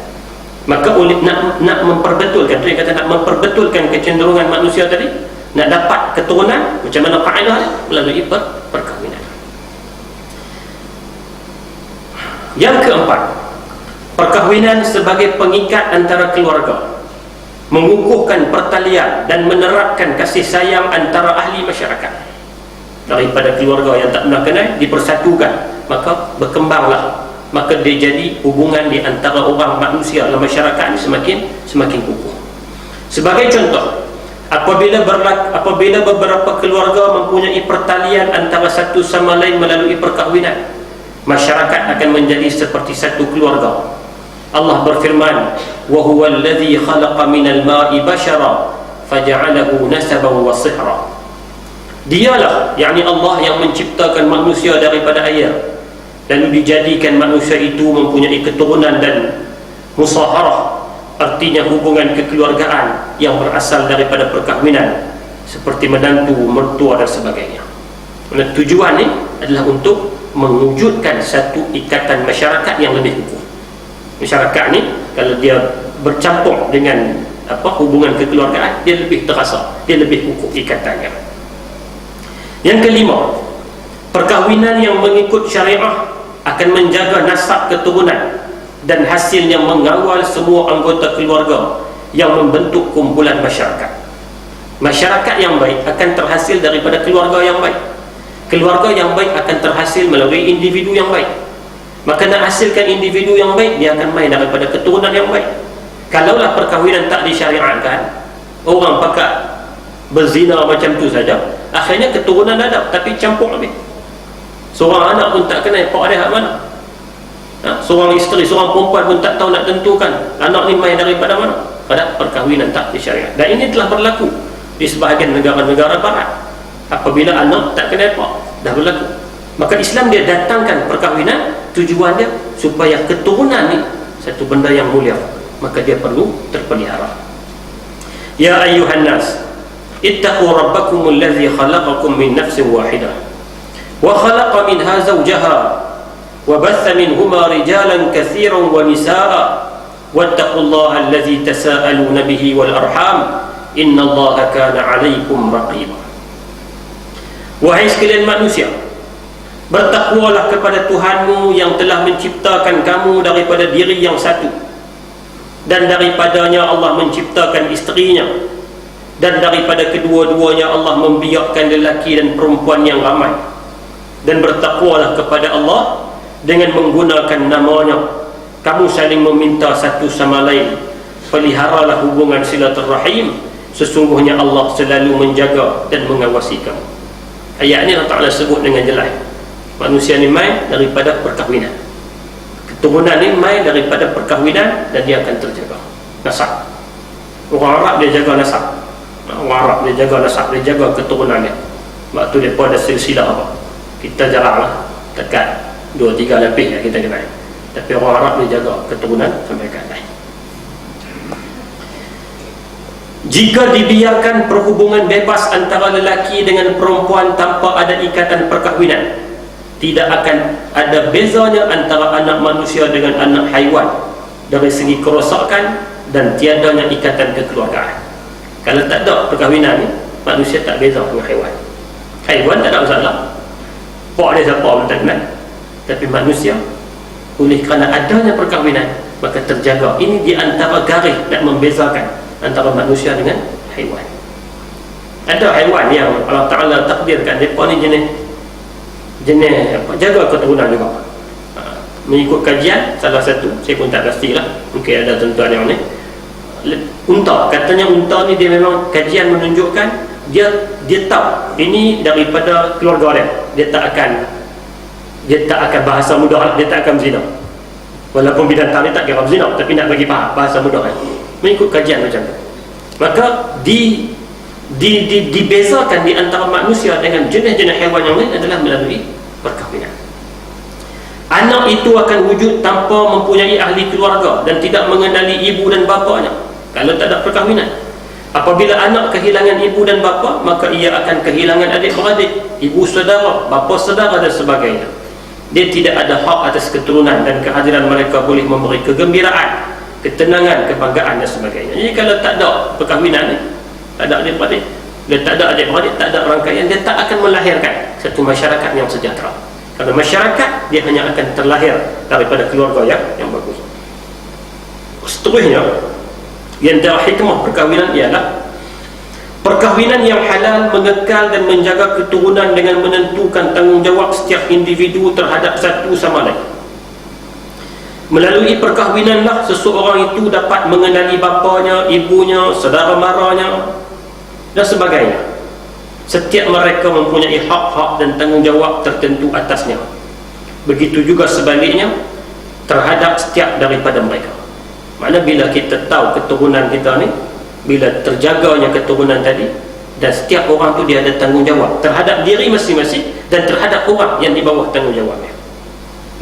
Maka oleh nak memperbetulkan, dia kata nak memperbetulkan kecenderungan manusia tadi, nak dapat keturunan, macam mana kaedah dia? Melalui perkahwinan. Yang keempat, perkahwinan sebagai pengikat antara keluarga, mengukuhkan pertalian dan menerapkan kasih sayang antara ahli masyarakat. Daripada keluarga yang tak pernah kenal dipersatukan, maka berkembanglah, maka dia jadi hubungan di antara orang manusia dalam masyarakat ini semakin kukuh. Sebagai contoh, apabila beberapa keluarga mempunyai pertalian antara satu sama lain melalui perkahwinan, masyarakat akan menjadi seperti satu keluarga. Allah berfirman, wa huwal ladzi khalaqa minal ma'i bashara faja'alahu nasaban wa sihra. Dialah, yakni Allah, yang menciptakan manusia daripada air, lalu dijadikan manusia itu mempunyai keturunan dan musaharah, artinya hubungan kekeluargaan yang berasal daripada perkahwinan, seperti menantu, mertua dan sebagainya. Dan tujuan ini adalah untuk mewujudkan satu ikatan masyarakat yang lebih kukuh. Masyarakat ni kalau dia bercampur dengan hubungan kekeluargaan, dia lebih terasa, dia lebih kukuh ikatannya. Yang kelima, perkahwinan yang mengikut syariah akan menjaga nasab keturunan dan hasilnya mengawal semua anggota keluarga yang membentuk kumpulan masyarakat. Masyarakat yang baik akan terhasil daripada keluarga yang baik. Keluarga yang baik akan terhasil melalui individu yang baik. Maka nak hasilkan individu yang baik, dia akan main daripada keturunan yang baik. Kalaulah perkahwinan tak disyariatkan, orang pakat berzina macam tu saja, akhirnya keturunan ada tapi campur habis. Seorang anak pun tak kenal pak dia hak mana. Seorang isteri, seorang perempuan pun tak tahu nak tentukan anak ni main daripada mana. Pada perkahwinan tak disyariat. Dan ini telah berlaku di sebahagian negara-negara barat. Apabila anak tak kenal pak, dah berlaku. Maka Islam dia datangkan perkahwinan, tujuan dia supaya keturunan ni satu benda yang mulia, maka dia perlu terpelihara. Ya ayyuhan nas, ittaqu rabbakumul ladzi khalaqakum min nafsin wahidah wa khalaqa minha zawjaha wa batha minhuma rijalan katsiran wa nisaa wattaqullaha alladzi tasaaluna bihi wal arham innallaha kana 'alaikum raqiba. Wahai sekalian manusia, bertakwalah kepada Tuhanmu yang telah menciptakan kamu daripada diri yang satu, dan daripadanya Allah menciptakan isterinya, dan daripada kedua-duanya Allah membiakkan lelaki dan perempuan yang ramai. Dan bertakwalah kepada Allah dengan menggunakan namanya. Kamu saling meminta satu sama lain. Peliharalah hubungan silaturrahim, sesungguhnya Allah selalu menjaga dan mengawasi kamu. Ayat ini Allah Ta'ala sebut dengan jelas, manusia ni main daripada perkahwinan, keturunan ni main daripada perkahwinan, dan dia akan terjaga nasab. Orang Arab dia jaga nasab, orang Arab dia jaga nasab, dia jaga keturunan dia. Sebab tu dia pun ada silsilah apa. Kita jaranglah, dekat 2-3 lebih yang kita kenal. Tapi orang Arab dia jaga keturunan sampai ke atas. Jika dibiarkan perhubungan bebas antara lelaki dengan perempuan tanpa ada ikatan perkahwinan, tidak akan ada bezanya antara anak manusia dengan anak haiwan dari segi kerosakan dan tiadanya ikatan kekeluargaan. Kalau tak ada perkahwinan ni, manusia tak beza dengan haiwan. Haiwan tak ada masalah, pak dia siapa pun tak kenal. Tapi manusia, oleh kerana adanya perkahwinan, maka terjaga. Ini di antara garis nak membezakan antara manusia dengan haiwan. Ada haiwan yang Allah Ta'ala takdirkan mereka ni jenis jaga keturunan juga. Mengikut kajian salah satu, saya pun tak pastilah, mungkin ada tuan-tuan yang ni, unta, katanya unta ni dia memang kajian menunjukkan dia tahu ini daripada keluarga dia tak akan bahasa mudah, dia tak akan zina. Walaupun binatang ni tak kira zina, tapi nak bagi faham bahasa mudah mengikut kajian macam tu. Maka dibezakan di antara manusia dengan jenis-jenis haiwan yang lain adalah melalui perkahwinan. Anak itu akan wujud tanpa mempunyai ahli keluarga dan tidak mengenali ibu dan bapanya kalau tak ada perkahwinan. Apabila anak kehilangan ibu dan bapa, maka ia akan kehilangan adik-beradik, ibu saudara, bapa saudara dan sebagainya. Dia tidak ada hak atas keturunan, dan kehadiran mereka boleh memberi kegembiraan, ketenangan, kebanggaan dan sebagainya. Jadi kalau tak ada perkahwinan ni, tak ada adik-beradik, dia tak ada adik-beradik, tak ada rangkaian, dia tak akan melahirkan satu masyarakat yang sejahtera. Kalau masyarakat, dia hanya akan terlahir daripada keluarga yang bagus. Seterusnya, di antara hikmah perkahwinan ialah perkahwinan yang halal mengekal dan menjaga keturunan dengan menentukan tanggungjawab setiap individu terhadap satu sama lain. Melalui perkahwinanlah seseorang itu dapat mengenali bapanya, ibunya, saudara maranya dan sebagainya. Setiap mereka mempunyai hak-hak dan tanggungjawab tertentu atasnya. Begitu juga sebaliknya terhadap setiap daripada mereka. Mana bila kita tahu keturunan kita ni, bila terjaganya keturunan tadi, dan setiap orang tu dia ada tanggungjawab terhadap diri masing-masing dan terhadap orang yang di bawah tanggungjawabnya.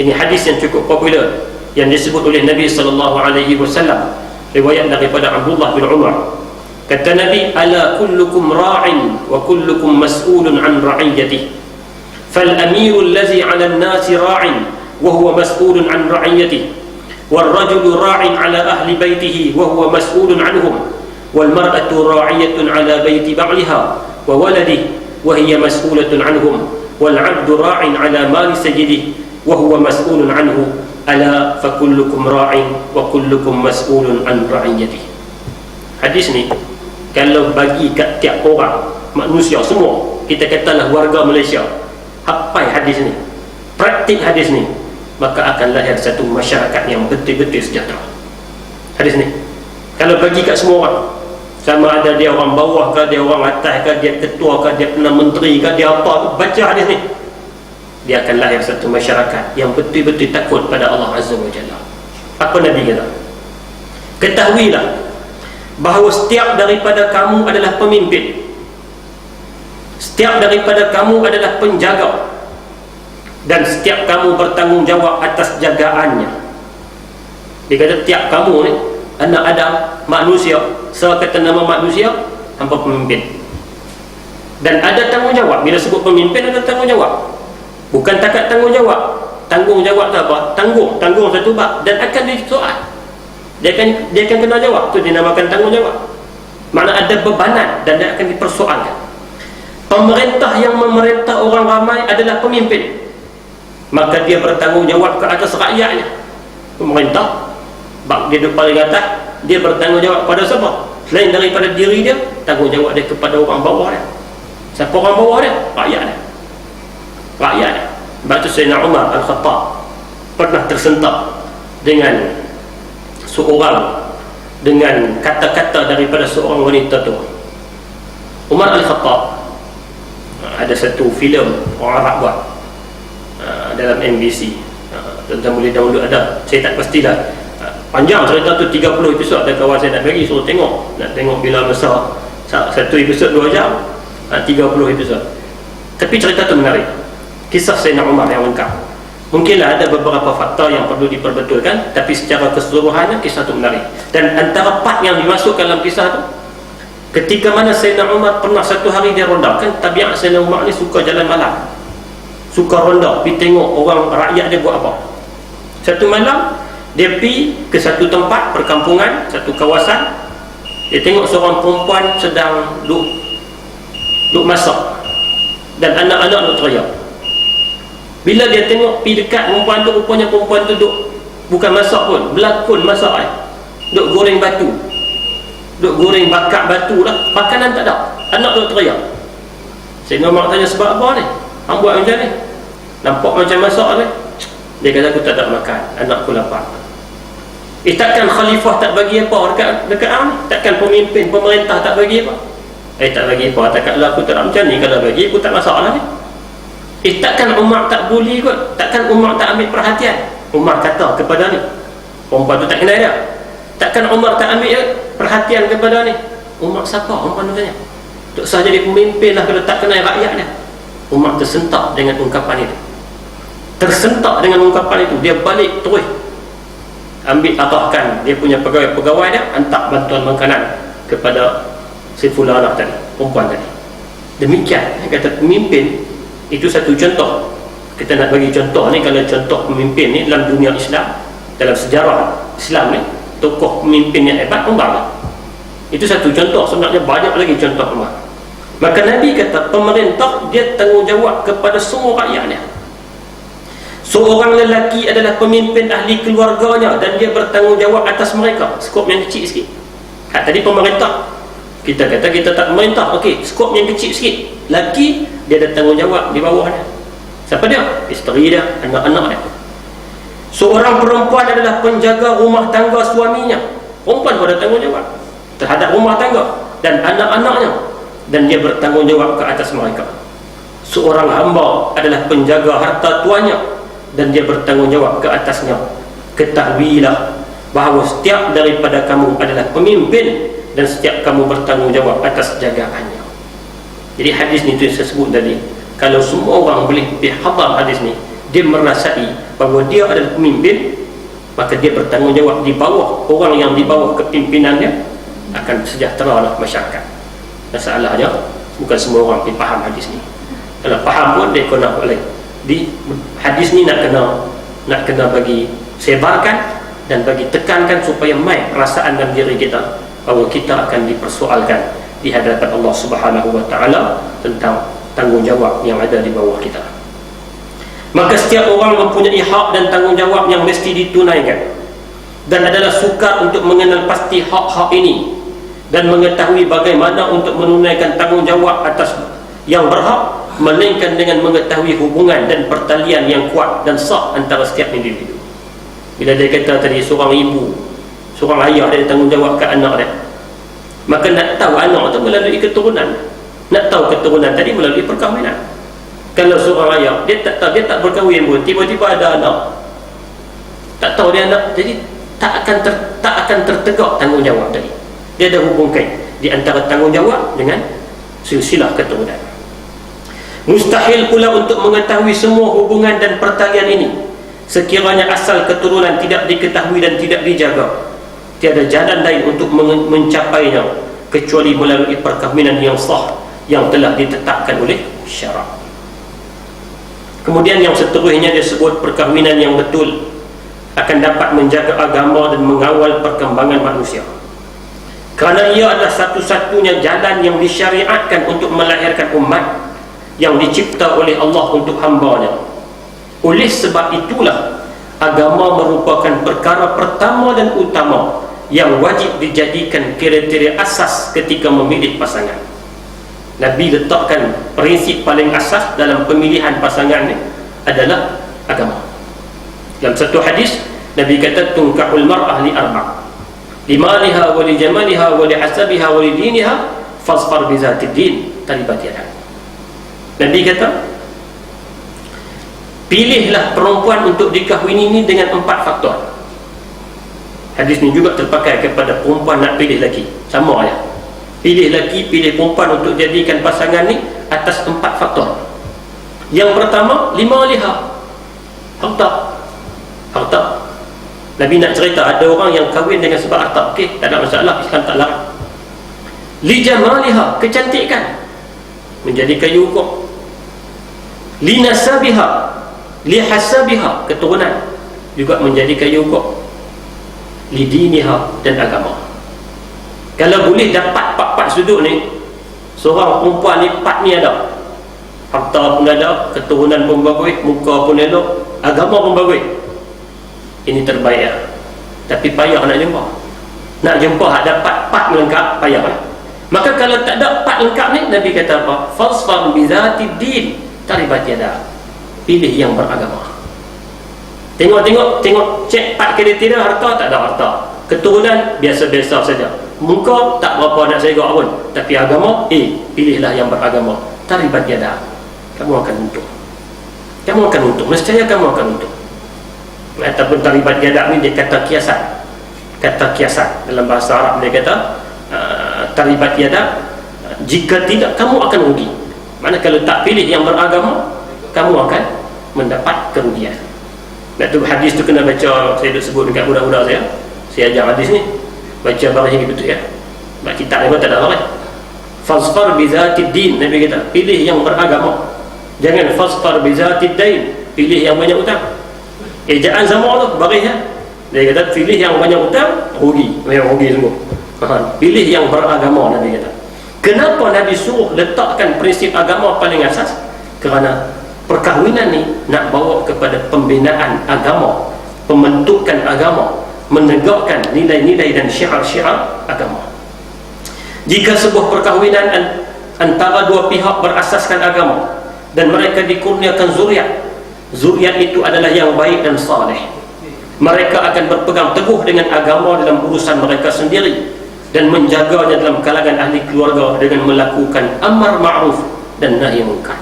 Ini hadis yang cukup popular yang disebut oleh Nabi SAW, riwayat daripada Abdullah bin Umar. Kata Nabi, ala kullukum ra'in wa kullukum mas'ulun an ra'iyatih, fal amiru allazi 'ala an-nasi ra'in wa huwa mas'ulun an ra'iyatih, wal rajulu ra'in 'ala ahli baitihi wa huwa mas'ulun 'anhum, wal mar'atu ra'iyatun 'ala baiti ba'liha wa waladihi wa hiya mas'ulatun 'anhum, wal 'abdu ra'in 'ala mali sayyidihi wa huwa mas'ulun 'anhu, ala fa kullukum ra'in wa kullukum mas'ulun an ra'iyatihi. Hadis ni kalau bagi kat tiap orang manusia semua, kita katalah warga Malaysia, hafal hadis ni, praktik hadis ni, maka akan lahir satu masyarakat yang betul-betul sejahtera. Hadis ni kalau bagi kat semua orang, sama ada dia orang bawah ke, dia orang atas ke, dia ketua ke, dia pernah menteri ke, dia apa, baca hadis ni, dia akan lahir satu masyarakat yang betul-betul takut pada Allah Azza wa Jalla. Apa Nabi kata? Ketahuilah bahawa setiap daripada kamu adalah pemimpin, setiap daripada kamu adalah penjaga, dan setiap kamu bertanggungjawab atas jagaannya. Dia kata tiap kamu ni, anak Adam, manusia, sekata nama manusia, tanpa pemimpin, dan ada tanggungjawab. Bila sebut pemimpin, ada tanggungjawab. Bukan takat tanggungjawab. Tanggungjawab tu apa? Tanggung satu bab dan akan disoal. Dia akan kena jawab. Tu dinamakan tanggungjawab. Makna ada bebanan dan dia akan dipersoalkan. Pemerintah yang memerintah orang ramai adalah pemimpin, maka dia bertanggungjawab ke atas rakyatnya. Pemerintah bab dia duduk paling atas, dia bertanggungjawab pada siapa? Selain daripada diri dia, tanggungjawab dia kepada orang bawah dia. Siapa orang bawah dia? Rakyat dia. Rakyat dia. Sebab tu Sayyidina Umar Al-Khattab pernah tersentak dengan kata-kata daripada seorang wanita tu. Umar Al-Khattab ada satu filem orang Arab buat dalam MBC, tuan-tuan boleh download, ada, saya tak pastilah. Panjang cerita tu, 30 episod. Ada kawan saya nak bagi, suruh tengok, nak tengok bila masa satu episod 2 jam, 30 episod. Tapi cerita tu menarik, kisah Sayyidina Umar yang lengkap. Mungkinlah ada beberapa fakta yang perlu diperbetulkan, tapi secara keseluruhannya kisah tu menarik. Dan antara part yang dimasukkan dalam kisah tu, ketika mana Sayyidina Umar pernah satu hari dia ronda. Kan tabiat Sayyidina Umar ni suka jalan malam, suka ronda, pergi tengok orang rakyat dia buat apa. Satu malam dia pergi ke satu tempat perkampungan, satu kawasan. Dia tengok seorang perempuan sedang duk masak, dan anak-anak duk teriak. Bila dia tengok pergi dekat perempuan tu, rupanya perempuan tu duk bukan masak pun, berlakon masak duk goreng batu, duk goreng bakar batu lah, makanan tak ada, anak duk teriak. Sayyidina Umar tanya, sebab apa ni? Hang buat macam ni? Nampak macam masak ni? Dia kata, aku tak ada makan, anakku lapar. Takkan khalifah tak bagi apa dekat hang? Takkan pemimpin pemerintah tak bagi apa? Tak bagi apa? Takkanlah aku tak nak macam ni. Kalau bagi, aku tak masalah ni. Takkan Umar tak bully kot? Takkan Umar tak ambil perhatian? Umar kata kepada ni, perempuan tu tak kenal dia. Takkan Umar tak ambil perhatian kepada ni? Umar siapa? Umar tu tanya. Tak sah jadi pemimpin lah kalau tak kenal rakyat dia. Umar tersentak dengan ungkapan itu. Tersentak dengan ungkapan itu. Dia balik terus ambil, arahkan dia punya pegawai-pegawai dia, hantar bantuan makanan kepada si fulanah tadi, perempuan tadi. Demikian, dia kata pemimpin itu satu contoh. Kita nak bagi contoh ni, kalau contoh pemimpin ni dalam dunia Islam, dalam sejarah Islam ni, tokoh pemimpin yang hebat Umar lah. Itu satu contoh, sebenarnya banyak lagi contoh Umar. Maka Nabi kata pemerintah dia tanggungjawab kepada semua rakyatnya. Seorang lelaki adalah pemimpin ahli keluarganya dan dia bertanggungjawab atas mereka. Skop yang kecil sikit. Tadi pemerintah, kita kata kita tak pemerintah, okey, skop yang kecil sikit. Lelaki dia ada tanggungjawab di bawahnya. Siapa dia? Isteri dia, anak-anak dia. Seorang perempuan adalah penjaga rumah tangga suaminya. Perempuan pun ada tanggungjawab terhadap rumah tangga dan anak-anaknya, dan dia bertanggungjawab ke atas mereka. Seorang hamba adalah penjaga harta tuannya dan dia bertanggungjawab ke atasnya. Ketahuilah bahawa setiap daripada kamu adalah pemimpin dan setiap kamu bertanggungjawab atas jagaannya. Jadi hadis ni tu saya sebut tadi, kalau semua orang boleh dihadar hadis ni, dia merasai bahawa dia adalah pemimpin, maka dia bertanggungjawab di bawah orang yang di bawah kepimpinannya, akan sejahtera lah masyarakat. Masalahnya bukan semua orang faham hadis ni. Kalau faham pun dia kena boleh di hadis ni nak kena bagi sebarkan dan bagi tekankan supaya mai perasaan dalam diri kita bahawa kita akan dipersoalkan di hadapan Allah Subhanahu wa taala tentang tanggungjawab yang ada di bawah kita. Maka setiap orang mempunyai hak dan tanggungjawab yang mesti ditunaikan, dan adalah sukar untuk mengenal pasti hak-hak ini dan mengetahui bagaimana untuk menunaikan tanggungjawab atas yang berhak, melainkan dengan mengetahui hubungan dan pertalian yang kuat dan sah antara setiap individu. Bila dia kata tadi seorang ibu, seorang ayah dia tanggungjawab ke anak dia, maka nak tahu anak tu melalui keturunan. Nak tahu keturunan tadi melalui perkahwinan. Kalau seorang ayah, dia tak tahu, dia tak berkahwin pun, tiba-tiba ada anak, tak tahu dia anak, jadi tak akan tertegak tanggungjawab tadi. Dia ada hubungkan di antara tanggungjawab dengan silsilah keturunan. Mustahil pula untuk mengetahui semua hubungan dan pertalian ini sekiranya asal keturunan tidak diketahui dan tidak dijaga. Tiada jalan lain untuk mencapainya kecuali melalui perkahwinan yang sah yang telah ditetapkan oleh syarak. Kemudian yang seterusnya disebut perkahwinan yang betul akan dapat menjaga agama dan mengawal perkembangan manusia. kerana ia adalah satu-satunya jalan yang disyariatkan untuk melahirkan umat yang dicipta oleh Allah untuk hamba-Nya. Oleh sebab itulah agama merupakan perkara pertama dan utama yang wajib dijadikan kriteria asas ketika memilih pasangan. Nabi letakkan prinsip paling asas dalam pemilihan pasangan ni adalah agama. Dalam satu hadis Nabi kata, tunkahul mar'ah li arba', limaliha wa li jamaliha wa li hasabiha wa li diniha fasfar bi zatid din taribat yadak. Nabi kata, pilihlah perempuan untuk dikahwini ini dengan 4 faktor. Hadis ni juga terpakai kepada perempuan nak pilih lelaki, sama ya. Pilih lelaki, pilih perempuan untuk jadikan pasangan ni atas 4 faktor. Yang pertama, limaliha, harta. Harta. Nabi nak cerita ada orang yang kahwin dengan sebab harta. Okey, tak ada masalah, Islam tak larang. Li jamaliha, kecantikan, menjadi kayu ukur. Li nasabiha, li hasabiha, keturunan, juga menjadi kayu ukur. Li diniha, dan agama. Kalau boleh dapat 4 sudut ni, seorang perempuan ni 4 ni ada, harta pun ada, keturunan pun bagus, muka pun elok, agama pun bagus, ini terbaik ya. Tapi payah nak jumpa. Nak jumpa hak dapat 4 lengkap, payah lah. Maka kalau tak ada 4 lengkap ni, Nabi kata apa? Fasfar bi zati din taribat yadak. Pilih yang beragama. Tengok, cek 4 kriteria. Harta, tak ada harta. Keturunan biasa-biasa saja. Muka tak berapa nak segak pun. Tapi agama, pilihlah yang beragama. Taribat yadak. Kamu akan untung. Kamu akan untung. Nescaya kamu akan untung. Ataupun taribat yadak ni dia kata kiasan. Kata kiasan dalam bahasa Arab dia kata taribat yadak, jika tidak kamu akan rugi. Mana kalau tak pilih yang beragama, kamu akan mendapat kerugian. Nak tu hadis tu kena baca. Saya duk sebut dekat budak-budak saya ajar hadis ni, baca barang betul ya. Mak kitab ni pun tak ada barang. Fasfar bi zatid din, Nabi kata pilih yang beragama. Jangan fasfar bi zatid dain, pilih yang banyak hutang. Ejaan sama tu baris ya. Dia kata pilih yang banyak hutang, rugi. Memang rugi sungguh. Pilih yang beragama, Nabi kata. Kenapa Nabi suruh letakkan prinsip agama paling asas? Kerana perkahwinan ni nak bawa kepada pembinaan agama, pembentukan agama, menegakkan nilai-nilai dan syiar-syiar agama. Jika sebuah perkahwinan antara dua pihak berasaskan agama dan mereka dikurniakan zuriat itu adalah yang baik dan saleh, mereka akan berpegang teguh dengan agama dalam urusan mereka sendiri dan menjaganya dalam kalangan ahli keluarga dengan melakukan amar ma'ruf dan nahi munkar.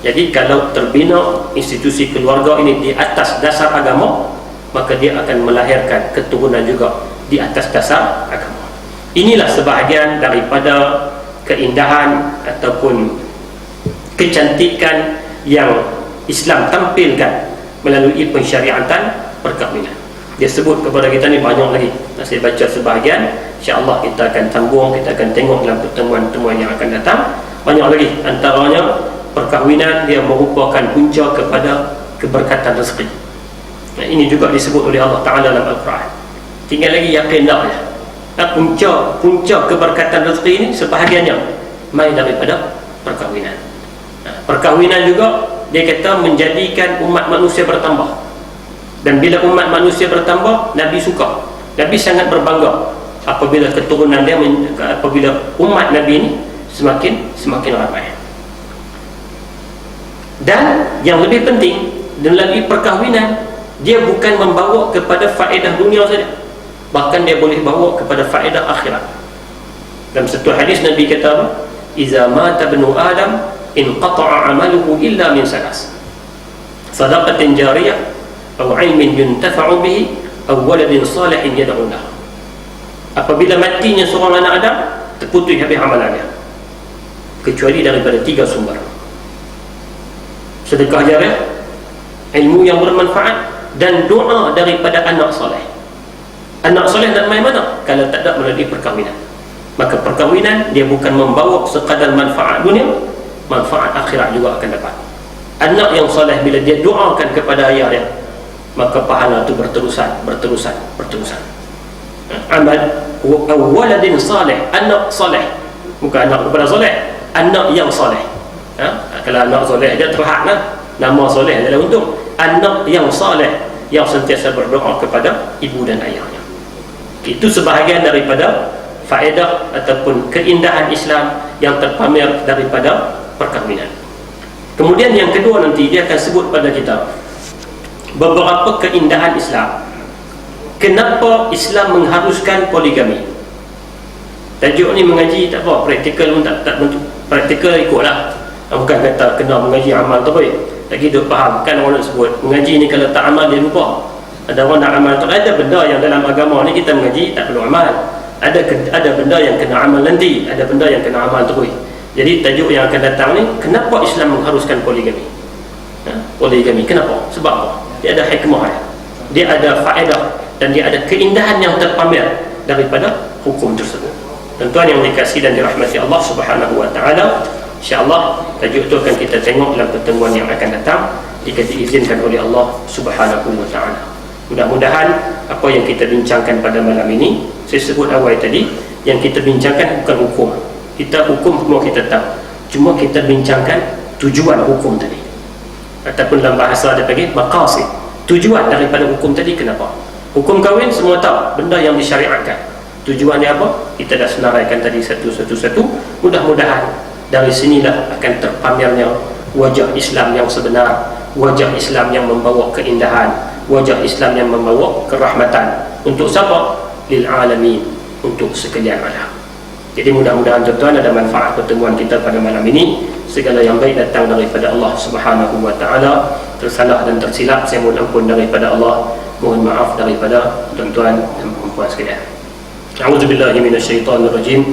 Jadi kalau terbina institusi keluarga ini di atas dasar agama, maka dia akan melahirkan keturunan juga di atas dasar agama. Inilah sebahagian daripada keindahan ataupun kecantikan yang Islam tampilkan melalui pensyariatan perkahwinan. Dia sebut kepada kita ni banyak lagi. Saya baca sebahagian, insya-Allah kita akan sambung, kita akan tengok dalam pertemuan-pertemuan yang akan datang. Banyak lagi, antaranya perkahwinan dia merupakan punca kepada keberkatan rezeki. Nah, ini juga disebut oleh Allah Ta'ala dalam Al-Quran. Tinggal lagi yakin dah ya. Punca keberkatan rezeki ini sebahagiannya mai daripada perkahwinan. Nah, perkahwinan juga dia kata menjadikan umat manusia bertambah. Dan bila umat manusia bertambah, Nabi suka. Nabi sangat berbangga apabila keturunan dia, apabila umat Nabi ini semakin ramai. Dan yang lebih penting, melalui perkahwinan dia bukan membawa kepada faedah dunia saja, bahkan dia boleh bawa kepada faedah akhirat. Dalam satu hadis Nabi kata, "Iza mata ibnu Adam inqata'a 'amaluhu illa min salas. Sadaqatin jariyah aw 'ilmin yuntafa'u bihi aw waladin salihin yad'u lahu." Apabila matinya seorang anak Adam, terputus habis amalannya kecuali daripada 3 sumber: sedekah jariah, ilmu yang bermanfaat, dan doa daripada anak soleh. Anak soleh nak main mana? Kalau tak ada melalui perkahwinan. Maka perkahwinan dia bukan membawa sekadar manfaat dunia, manfaat akhirat juga akan dapat. Anak yang soleh bila dia doakan kepada ayah dia, maka pahala itu berterusan. Amal waladin salih, anak salih, bukan anak kepada soleh, anak yang soleh. Kalau anak soleh dia terhad lah, nama soleh adalah untung. Anak yang soleh yang sentiasa berdoa kepada ibu dan ayahnya. Itu sebahagian daripada faedah ataupun keindahan Islam yang terpamer daripada perkahwinan. Kemudian yang kedua nanti dia akan sebut pada kita beberapa keindahan Islam. Kenapa Islam mengharuskan poligami? Tajuk ni mengaji tak apa, praktikal pun tak praktikal ikutlah. Bukan kata kena mengaji amal tu baik. Lagi duk faham kan orang nak sebut mengaji ni kalau tak amal dia lupa. Ada orang nak amal tu, ada benda yang dalam agama ni kita mengaji tak perlu amal. Ada benda yang kena amal nanti, ada benda yang kena amal terus. Jadi tajuk yang akan datang ni, kenapa Islam mengharuskan poligami? Poligami kenapa? Sebab apa? Dia ada hikmah dia ada faedah dan dia ada keindahan yang terpamer daripada hukum tersebut. Tuan-tuan yang dikasihi dan dirahmati Allah Subhanahu wa taala, insya-Allah tajuk itu akan kita tengok dalam pertemuan yang akan datang jika diizinkan oleh Allah Subhanahu wa taala. Mudah-mudahan apa yang kita bincangkan pada malam ini, saya sebut awal tadi, yang kita bincangkan bukan hukum. Kita hukum semua kita tahu, cuma kita bincangkan tujuan hukum tadi, ataupun dalam bahasa dia panggil maqasid, tujuan daripada hukum tadi. Kenapa hukum kahwin semua tahu benda yang disyariatkan, tujuannya apa kita dah senaraikan tadi satu-satu. Mudah-mudahan dari sinilah akan terpamernya wajah Islam yang sebenar, wajah Islam yang membawa keindahan, wajah Islam yang membawa kerahmatan. Untuk siapa? Lil alamin, untuk sekalian alam. Jadi mudah-mudahan tuan-tuan ada manfaat pertemuan kita pada malam ini. Segala yang baik datang daripada Allah Subhanahu wa taala. Tersalah dan tersilap saya mohon ampun daripada Allah. Mohon maaf daripada tuan-tuan dan puan-puan sekalian. A'udzubillahi minasyaitonirrajim.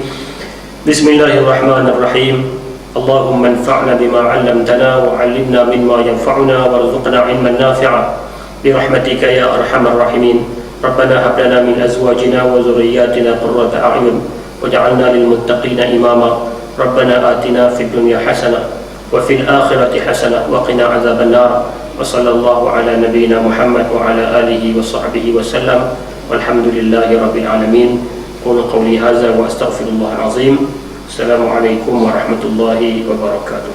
Bismillahirrahmanirrahim. Allahumma anfa'na bima 'allamtana wa 'allimna mimma yanfa'una warzuqna 'ilman nafi'a birahmatika ya arhamar rahimin. Rabbana hab lana min azwajina wa dhurriyyatina qurrata a'yun waj'alna lil muttaqina imama. Rabbana atina fid dunya hasanah wa fil akhirati hasanah wa qina adzaban nar. Wa sallallahu ala nabiyyina Muhammad wa ala alihi wa sahbihi wa sallam. Walhamdulillahi rabbil alamin. Qulu qawli hadza wa astaghfirullahal azim. Assalamualaikum warahmatullahi wabarakatuh.